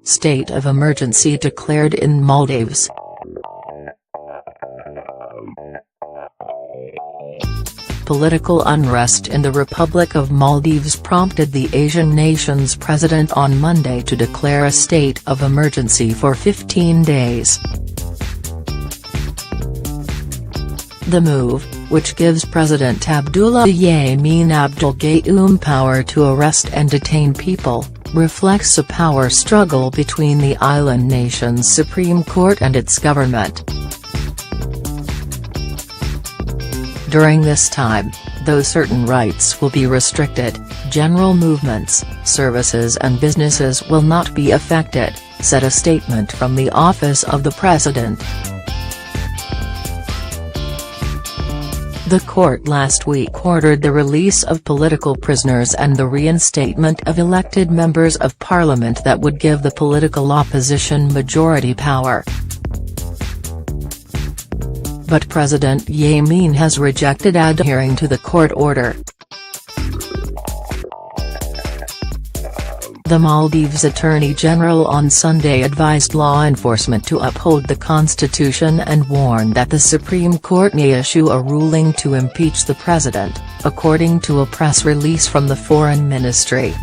state of emergency declared in Maldives. Political unrest in the Republic of Maldives prompted the Asian nation's president on Monday to declare a state of emergency for 15 days. The move, which gives President Abdullah Yameen Abdul Gayoom power to arrest and detain people, reflects a power struggle between the island nation's Supreme Court and its government. During this time, though certain rights will be restricted, general movements, services and businesses will not be affected, said a statement from the office of the president. The court last week ordered the release of political prisoners and the reinstatement of elected members of parliament that would give the political opposition majority power. But President Yameen has rejected adhering to the court order. The Maldives Attorney General on Sunday advised law enforcement to uphold the constitution and warned that the Supreme Court may issue a ruling to impeach the president, according to a press release from the Foreign Ministry.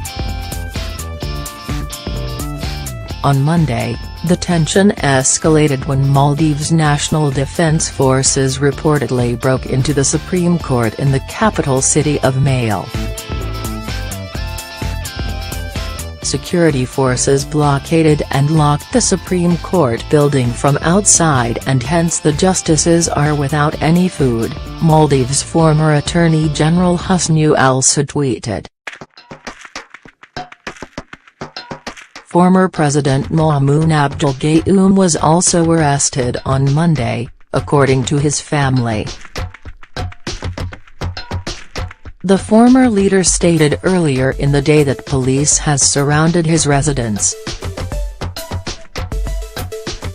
On Monday, the tension escalated when Maldives' National Defense Forces reportedly broke into the Supreme Court in the capital city of Malé. Security forces blockaded and locked the Supreme Court building from outside and hence the justices are without any food, Maldives' former Attorney General Husnu al-Saud tweeted. Former President Maumoon Abdul Gayoom was also arrested on Monday, according to his family. The former leader stated earlier in the day that police has surrounded his residence.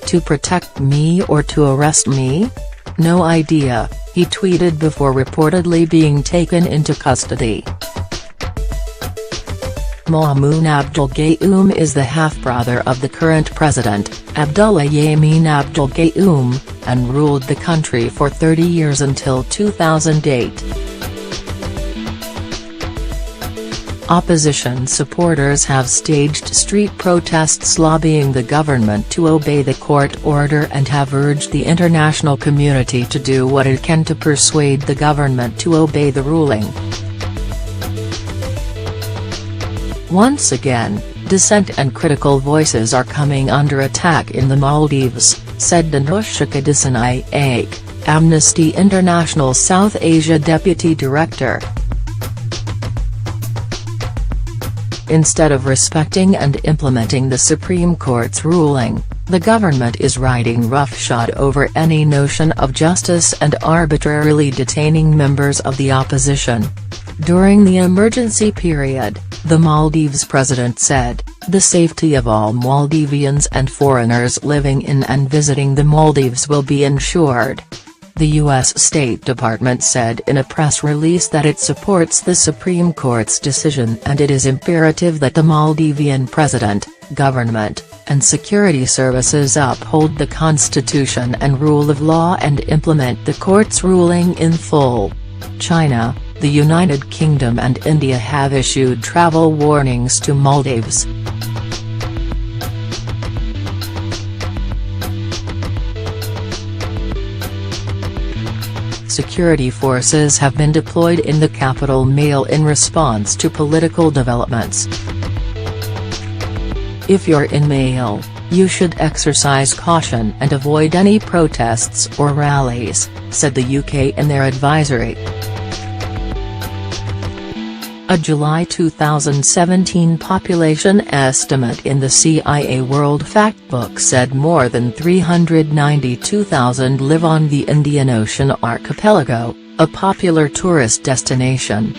To protect me or to arrest me? No idea, he tweeted before reportedly being taken into custody. Maumoon Abdul Gayoom is the half-brother of the current president, Abdullah Yameen Abdul Gayoom, and ruled the country for 30 years until 2008. Opposition supporters have staged street protests lobbying the government to obey the court order and have urged the international community to do what it can to persuade the government to obey the ruling. Once again, dissent and critical voices are coming under attack in the Maldives, said Danushka Desai, Amnesty International South Asia Deputy Director. Instead of respecting and implementing the Supreme Court's ruling, the government is riding roughshod over any notion of justice and arbitrarily detaining members of the opposition. During the emergency period, the Maldives president said, "The safety of all Maldivians and foreigners living in and visiting the Maldives will be ensured." The U.S. State Department said in a press release that it supports the Supreme Court's decision and it is imperative that the Maldivian president, government, and security services uphold the constitution and rule of law and implement the court's ruling in full. China, the United Kingdom and India have issued travel warnings to Maldives. Security forces have been deployed in the capital Malé in response to political developments. If you're in Malé, you should exercise caution and avoid any protests or rallies, said the UK in their advisory. A July 2017 population estimate in the CIA World Factbook said more than 392,000 live on the Indian Ocean archipelago, a popular tourist destination.